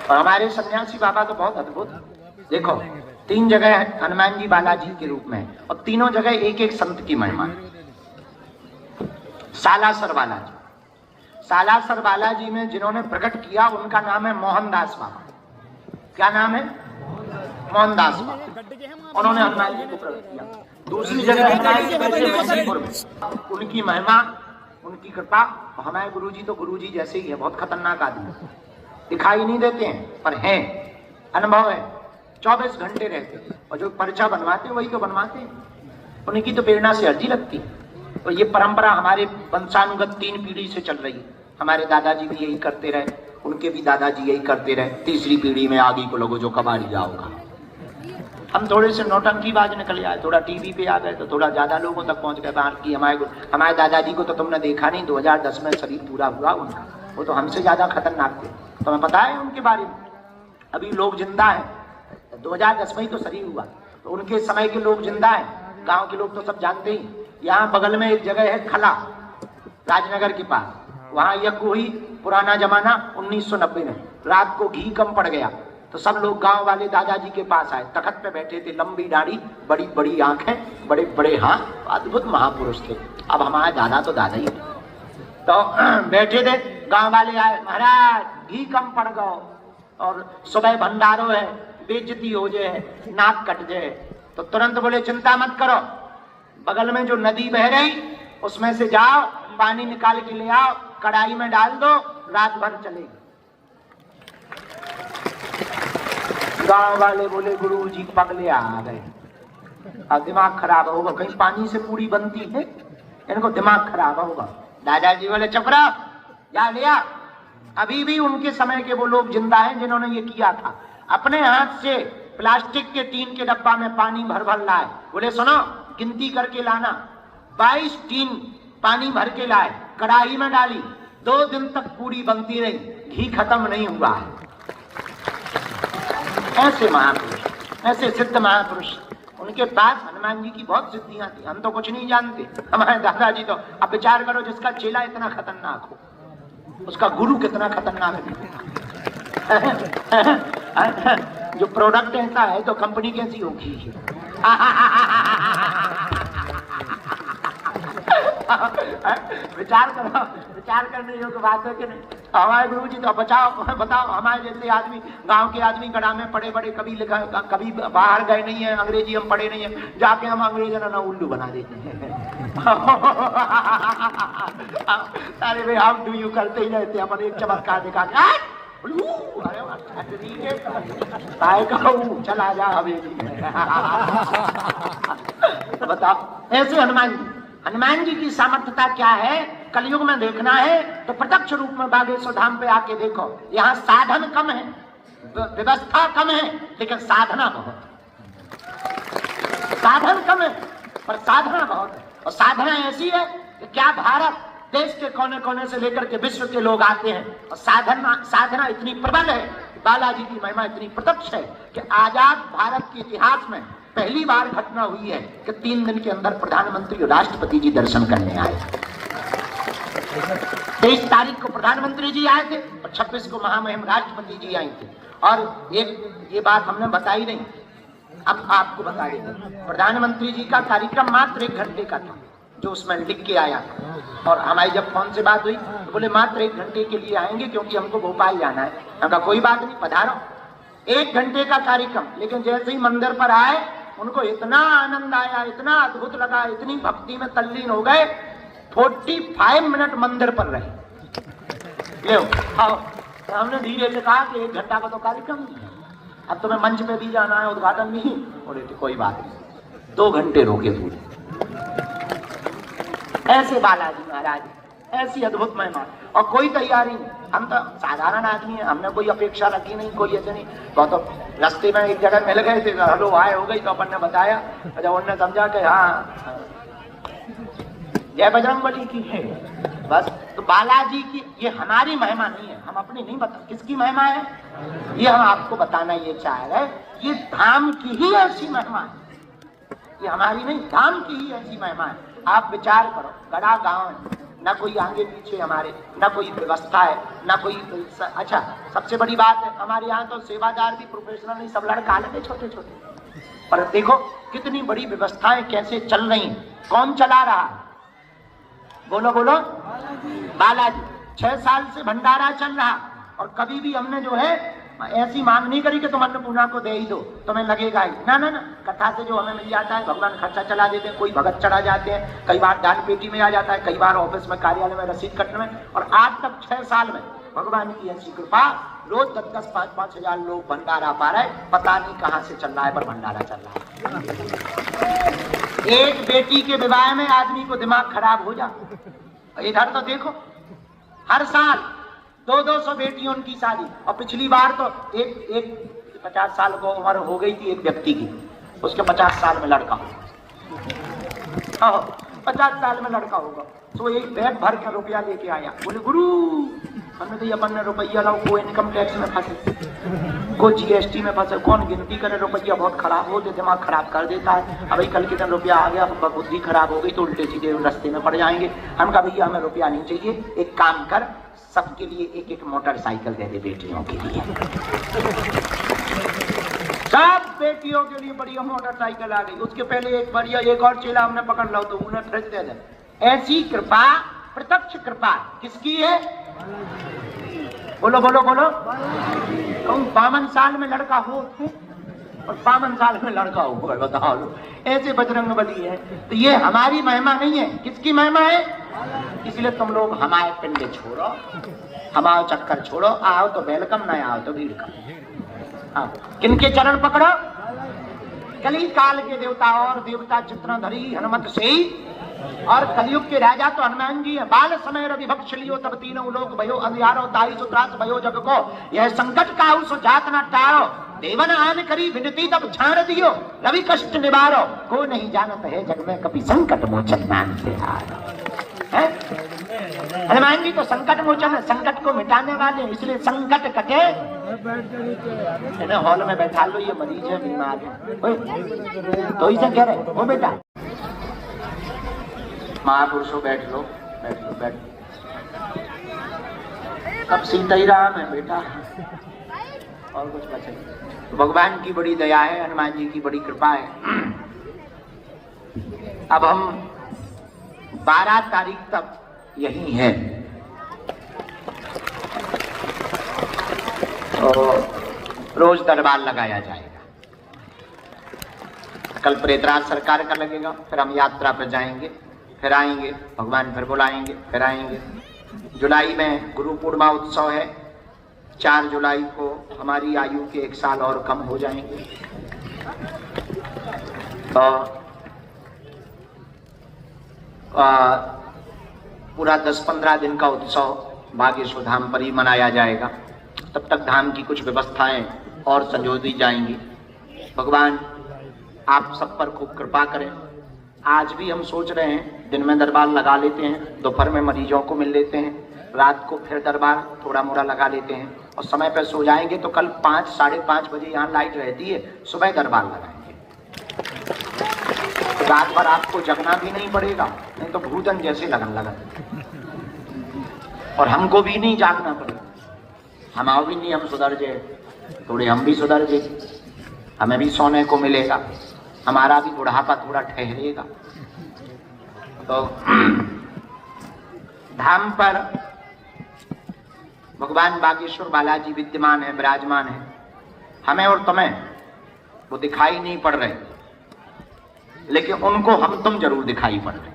और हमारे सन्यासी बाबा तो बहुत अद्भुत। देखो 3 जगह हनुमान जी बालाजी के रूप में और तीनों जगह एक एक संत की महिमा। सालासर बालाजी, सालासर बालाजी में जिन्होंने प्रकट किया उनका नाम है मोहनदास बाबा। क्या नाम है? मोहनदास बाबा। उन्होंने हनुमान जी को प्रकट किया। दूसरी जगह उनकी महिमा, उनकी कृपा। हमारे गुरुजी तो गुरुजी जैसे ही है, बहुत खतरनाक आदमी, दिखाई नहीं देते हैं पर हैं, अनुभव है, 24 घंटे रहते और जो पर्चा बनवाते वही तो बनवाते हैं। उनकी तो प्रेरणा से अर्जी लगती। तो ये परंपरा हमारे वंशानुगत 3 पीढ़ी से चल रही है। हमारे दादाजी भी यही करते रहे, उनके भी दादाजी यही करते रहे, तीसरी पीढ़ी में आगे को लोगों जो कबाड़ी जाओगा। हम थोड़े से नौटंकीबाज निकल आए, थोड़ा टीवी पे आ गए तो थोड़ा ज्यादा लोगों तक पहुंच गए। बाहर की हमारे दादाजी को तो तुमने देखा नहीं, 2010 में शरीर पूरा हुआ उनका, वो तो हमसे ज्यादा खतरनाक थे। तुम्हें पता है उनके बारे में? अभी लोग जिंदा है, 2010 में ही तो शरीर हुआ, तो उनके समय के लोग जिंदा है। गांव के लोग तो सब जानते ही। यहाँ बगल में एक जगह है खला, राजनगर के पास, वहां यज्ञ हुई, पुराना जमाना 1990 में। रात को घी कम पड़ गया तो सब लोग गांव वाले दादाजी के पास आए। तखत पे बैठे थे, लंबी दाढ़ी, बड़ी बड़ी आंखें, बड़े बड़े हाथ, अद्भुत महापुरुष थे। अब हमारे दादा तो दादा ही तो बैठे थे। गांव वाले आए, महाराज घी कम पड़ गयो और सुबह भंडारो है, बेइज्जती हो जाए, नाक कट जाए। तो तुरंत बोले चिंता मत करो, बगल में जो नदी बह रही उसमें से जाओ, पानी निकाल के ले आओ, कढ़ाई में डाल दो, रात भर चलेगी। गांव वाले बोले गुरुजी पगले आ गए, अब दिमाग खराब होगा, कहीं पानी से पूरी बनती है, इनको दिमाग खराब होगा। दादाजी बोले चुप रहो, जा लिया। अभी भी उनके समय के वो लोग जिंदा हैं जिन्होंने ये किया था। अपने हाथ से प्लास्टिक के टीन के डब्बा में पानी भर भर लाए। बोले सुनो, गिनती करके लाना। 22 टीन पानी भर के लाए, कढ़ाई में डाली, 2 दिन तक पूरी बनती रही, घी खत्म नहीं हुआ है। ऐसे महापुरुष, ऐसे सिद्ध महापुरुष, उनके पास हनुमान जी की बहुत सिद्धियां थी। हम तो कुछ नहीं जानते, हमारे दादाजी तो। अब विचार करो, जिसका चेला इतना खतरनाक हो, उसका गुरु कितना खतरनाक है। जो प्रोडक्ट ऐसा है तो कंपनी कैसी होगी? विचार करो, विचार करने योग्य बात है कि नहीं? हमारे गुरु जी तो बताओ हमारे जैसे आदमी, गांव के आदमी गड़ा में पड़े बड़े, कभी लिखा, कभी बाहर गए नहीं है, अंग्रेजी हम पढ़े नहीं है, जाके हम अंग्रेजों ना उल्लू बना देते हैं। अरे भाई हाउ डू यू करते ही रहते, अपन एक चमत्कार दिखा के चला जा हवेली। बताओ, ऐसे हनुमान जी की सामर्थ्यता क्या है? कलयुग में देखना है तो प्रत्यक्ष रूप में बागेश्वर धाम पे आके देखो। यहाँ साधन कम है, व्यवस्था कम है, लेकिन साधना बहुत है। साधन कम है पर साधना बहुत है। और साधना ऐसी है कि क्या भारत देश के कोने कोने से लेकर के विश्व के लोग आते हैं। और साधना इतनी प्रबल है, बालाजी की महिमा इतनी प्रत्यक्ष है कि आजाद भारत के इतिहास में पहली बार घटना हुई है कि 3 दिन के अंदर प्रधानमंत्री और राष्ट्रपति जी दर्शन करने आए। 23 तारीख को प्रधानमंत्री जी आए थे और 26 को महामहिम राष्ट्रपति जी आए थे। और ये बात हमने बताई नहीं, अब आपको बता देंगे। प्रधानमंत्री जी का कार्यक्रम मात्र 1 घंटे का था, जो उसमें लिख के आया। और हमारी जब फोन से बात हुई तो बोले मात्र 1 घंटे के लिए आएंगे क्योंकि हमको भोपाल जाना है। हमने कहा कोई बात नहीं, पधारो। 1 घंटे का कार्यक्रम, लेकिन जैसे ही मंदिर पर आए उनको इतना आनंद आया, इतना अद्भुत लगा, इतनी भक्ति में तल्लीन हो गए। 45 मिनट मंदिर पर रहे। ले आओ, हमने धीरे से कहा कि 1 घंटा का तो कार्यक्रम नहीं है, अब तुम्हें मंच पे भी जाना है, उद्घाटन भी। बोले कोई बात नहीं, 2 घंटे रोके पूरे। ऐसे बालाजी महाराज, ऐसी अद्भुत महिमा और कोई तैयारी नहीं। हम तो साधारण आदमी हैं, हमने कोई अपेक्षा रखी नहीं, कोई ऐसे नहीं। तो रास्ते में एक जगह मिल गए थे, हेलो हाय हो गई, तो अपन ने बताया, जब उन्होंने समझा कि हाँ जय बजरंगबली की है बस। तो बालाजी की ये हमारी महिमा नहीं है, हम अपनी नहीं बता, किसकी महिमा है ये हम आपको बताना ये चाह रहे। ये धाम की ही ऐसी महिमा है, ये हमारी नहीं, धाम की ही ऐसी महिमा है। आप विचार करो, गड़ा गांव है, ना कोई आगे पीछे हमारे, ना कोई व्यवस्था है, ना कोई। अच्छा, सबसे बड़ी बात है हमारे यहाँ तो सेवादार भी प्रोफेशनल नहीं, सब लड़का लगे छोटे छोटे। पर देखो कितनी बड़ी व्यवस्थाएं कैसे चल रही हैं। कौन चला रहा है? बोलो बोलो, बालाजी। 6 साल से भंडारा चल रहा, और कभी भी हमने जो है ऐसी मांग नहीं करी कि तुम अन्नपूर्णा को दे ही दो, तुम्हें लगेगा ही। ना ना ना, कथा से जो हमें मिल जाता है भगवान खर्चा चला देते हैं, कोई भगत चढ़ा जाते हैं, कई बार दान पेटी में आ जाता है, कई बार ऑफिस में कार्यालय में रसीद कटने में। और आज तक 6 साल में भगवान की ऐसी कृपा, रोज 10-10, 5-5 हजार लोग भंडारा पा रहे। पता नहीं कहां से चल रहा है, पर भंडारा चल रहा है। एक बेटी के विवाह में आदमी को दिमाग खराब हो जा। इधर तो देखो, हर साल 200 बेटियों की शादी। और पिछली बार तो एक 50 साल को उम्र हो गई थी एक व्यक्ति की, उसके 50 साल में लड़का होगा। 50 साल में लड़का होगा तो एक बैग भर के रुपया लेके आया। बोले गुरु हमने तो अपन ने रुपया लाओ, को इनकम टैक्स में फंसे, को जीएसटी में फंसे, कौन गिनती करे। रुपया बहुत खराब हो, दिमाग खराब कर देता है। अभी कल के दिन रुपया आ गया, बुद्धि खराब हो गई तो उल्टे सीधे रास्ते में पड़ जाएंगे। हम कहा भैया हमें रुपया नहीं चाहिए, एक काम कर, सबके लिए एक एक मोटरसाइकिल दे दे बेटियों के लिए। सब बेटियों के लिए बढ़िया मोटरसाइकिल आ गई। उसके पहले एक बढ़िया एक और चेला हमने पकड़ लो तो उन्हें फ्रिज दे दे। ऐसी कृपा, प्रत्यक्ष कृपा किसकी है? बोलो बोलो बोलो। 52 साल में लड़का हो और 52 साल में लड़का हो, बताओ लो। ऐसे बजरंगबली है। तो ये हमारी महिमा नहीं है, किसकी महिमा है? इसलिए तुम लोग हमारे पिंड छोड़ो, हमारे चक्कर छोड़ो। आओ तो वेलकम, ना आओ तो भीड़ कम। हाँ, किनके चरण पकड़ो? कली काल के देवता और देवता चित्रधरी हनुमत से, और कलयुग के राजा तो हनुमान जी है। बाल समय रवि भक्ष लियो तब तीनों लोग भयो अंधियारो दाई सुत्रास भयो जग को, यह संकट काहू सो जात न टारो, देवन आन करी विनती तब छाड़ दियो, रवि कष्ट निवारो, को नहीं जानत है जग में कभी संकट मोचन नाम से हारो। हनुमान जी तो संकट मोचन है, संकट को मिटाने वाले, इसलिए संकट कटे। हॉल में बैठा लो, ये मरीज है, बीमार है, तो इसे कह रहे हो बेटा महापुरुषों बैठ लो, बैठ लो, बैठ लो। अब सीता ही राम है बेटा, और कुछ बचे। तो भगवान की बड़ी दया है, हनुमान जी की बड़ी कृपा है। अब हम 12 तारीख तक यही है, तो रोज दरबार लगाया जाएगा। कल प्रेतराज सरकार का लगेगा, फिर हम यात्रा पर जाएंगे, फिर आएंगे, भगवान फिर बुलाएंगे, फिर आएंगे। जुलाई में गुरु पूर्णिमा उत्सव है, 4 जुलाई को हमारी आयु के 1 साल और कम हो जाएंगे। तो पूरा 10-15 दिन का उत्सव बागेश्वर धाम पर ही मनाया जाएगा। तब तक धाम की कुछ व्यवस्थाएं और संजोदी जाएंगी। भगवान आप सब पर खूब कृपा करें। आज भी हम सोच रहे हैं दिन में दरबार लगा लेते हैं, दोपहर में मरीजों को मिल लेते हैं, रात को फिर दरबार थोड़ा मोड़ा लगा लेते हैं, और समय पर सो जाएंगे। तो कल 5-5:30 बजे यहाँ लाइट रहती है, सुबह दरबार लगाएंगे। तो रात भर आपको जगना भी नहीं पड़ेगा, नहीं तो भूतन जैसे लगन लगन, और हमको भी नहीं जागना पड़ेगा। हम आओ भी नहीं, हम सुधर जाए थोड़े, हम भी सुधर जाए, हमें भी सोने को मिलेगा, हमारा भी बुढ़ापा थोड़ा ठहरेगा। तो धाम पर भगवान बागेश्वर बालाजी विद्यमान है, विराजमान है। हमें और तुम्हें वो दिखाई नहीं पड़ रहे, लेकिन उनको हम तुम जरूर दिखाई पड़ रहे।